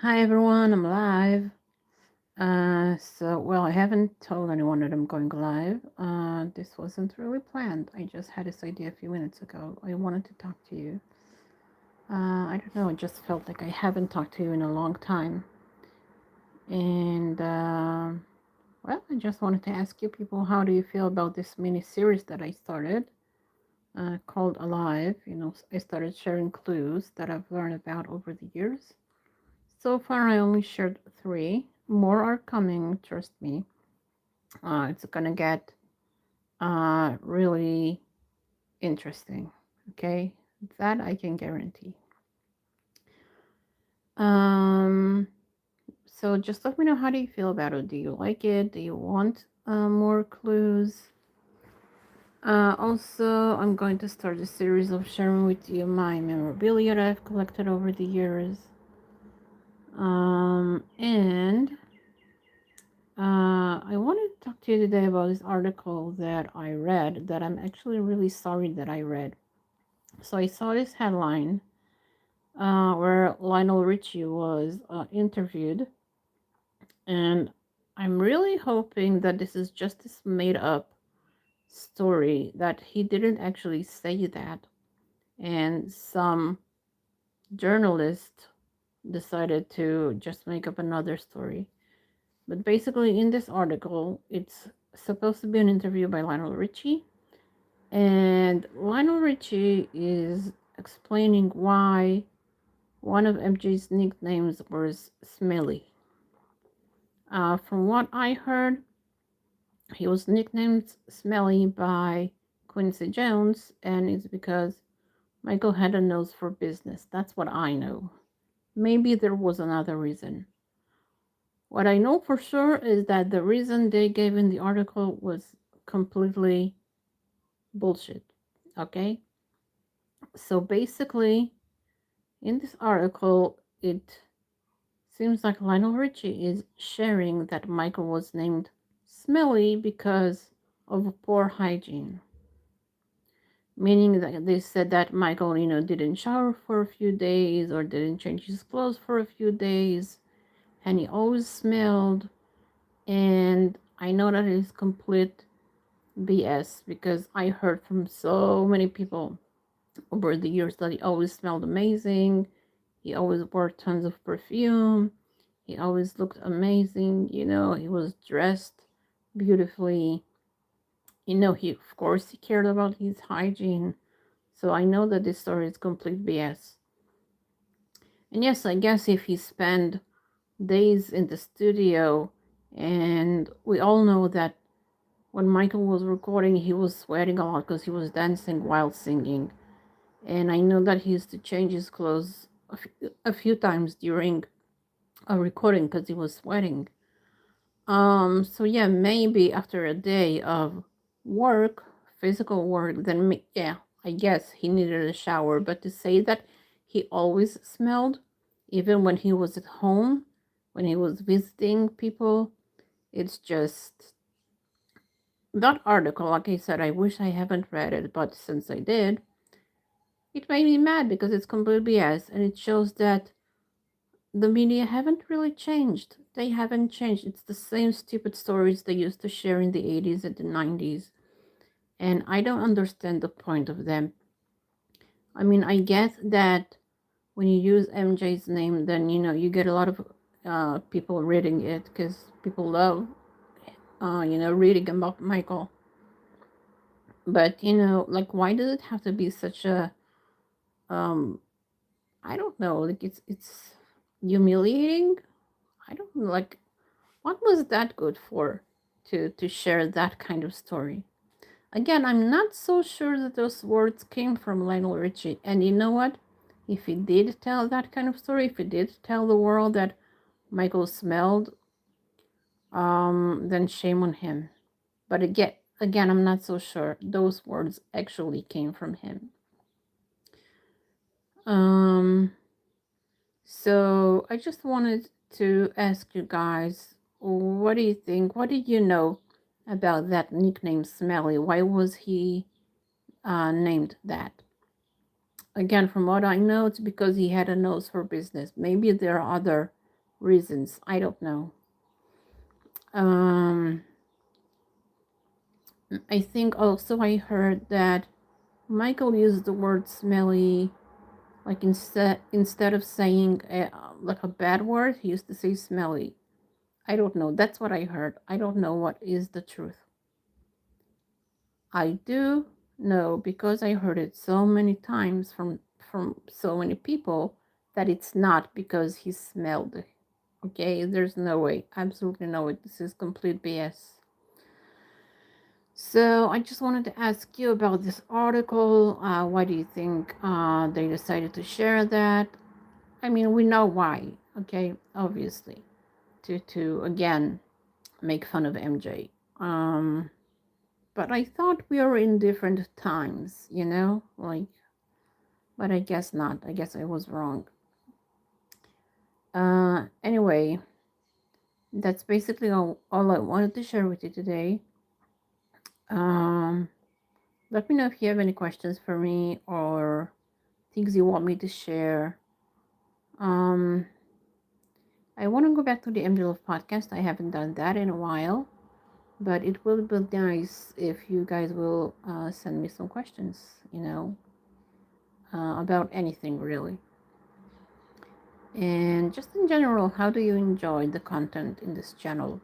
Hi everyone, I'm live. I haven't told anyone that I'm going live. This wasn't really planned. I just had this idea a few minutes ago. I wanted to talk to you. I don't know, it just felt like I haven't talked to you in a long time. And, I just wanted to ask you people, how do you feel about this mini series that I started called Alive? I started sharing clues that I've learned about over the years. So far, I only shared three. More are coming, trust me. It's gonna get really interesting. Okay, that I can guarantee. Um, so just let me know, how do you feel about it? Do you like it? Do you want more clues? Also, I'm going to start a series of sharing with you my memorabilia that I've collected over the years. And I wanted to talk to you today about this article that I read that I'm actually really sorry that I read. So I saw this headline where Lionel Richie was interviewed, and I'm really hoping that this is just this made up story, that he didn't actually say that, and some journalist decided to just make up another story. But basically, in this article, it's supposed to be an interview by Lionel Richie, and Lionel Richie is explaining why one of MJ's nicknames was Smelly. From what I heard, he was nicknamed Smelly by Quincy Jones, and it's because Michael had a nose for business. That's what I know. Maybe there was another reason. What I know for sure is that the reason they gave in the article was completely bullshit. Okay? So basically, in this article, it seems like Lionel Richie is sharing that Michael was named Smelly because of poor hygiene. Meaning that they said that Michael, didn't shower for a few days or didn't change his clothes for a few days, and he always smelled. And I know that is complete BS because I heard from so many people over the years that he always smelled amazing. He always wore tons of perfume. He always looked amazing. He was dressed beautifully. He, of course, he cared about his hygiene. So I know that this story is complete BS. And yes, I guess if he spent days in the studio, and we all know that when Michael was recording, he was sweating a lot because he was dancing while singing. And I know that he used to change his clothes a few times during a recording because he was sweating. So yeah, maybe after a day of work, physical work, then yeah, I guess he needed a shower. But to say that he always smelled, even when he was at home, when he was visiting people, it's just that article. Like I said, I wish I haven't read it, but since I did, it made me mad because it's complete BS, and it shows that the media haven't really changed. They haven't changed. It's the same stupid stories they used to share in the 80s and the 90s. And I don't understand the point of them. I mean, I get that when you use MJ's name, then, you get a lot of people reading it because people love, reading about Michael. But, like, why does it have to be such a, um, I don't know, like, it's humiliating? I don't know, like, what was that good for, to share that kind of story? Again, I'm not so sure that those words came from Lionel Richie. And you know what? If he did tell that kind of story, if he did tell the world that Michael smelled, then shame on him. But again, I'm not so sure those words actually came from him. Um, so I just wanted to ask you guys, what do you think? What did you know about that nickname Smelly? Why was he named that? Again, from what I know, it's because he had a nose for business. Maybe there are other reasons. I don't know. Um, I think also I heard that Michael used the word smelly, like instead of saying like a bad word, he used to say smelly. I don't know. That's what I heard. I don't know what is the truth. I do know because I heard it so many times from so many people that it's not because he smelled. Okay, there's no way. Absolutely no way. This is complete BS. So I just wanted to ask you about this article. Why do you think they decided to share that? I mean, we know why. Okay, obviously, to again make fun of MJ. But I thought we were in different times, like. But I guess not. I guess I was wrong. Anyway, that's basically all I wanted to share with you today. Um, Let me know if you have any questions for me or things you want me to share. Um, I want to go back to the MD Love podcast. I haven't done that in a while, but it will be nice if you guys will send me some questions, about anything really. And just in general, how do you enjoy the content in this channel?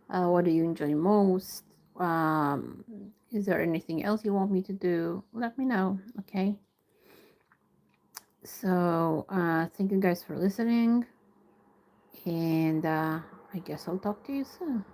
What do you enjoy most? Um, is there anything else you want me to do? Let me know, okay? So, thank you guys for listening, and I guess I'll talk to you soon.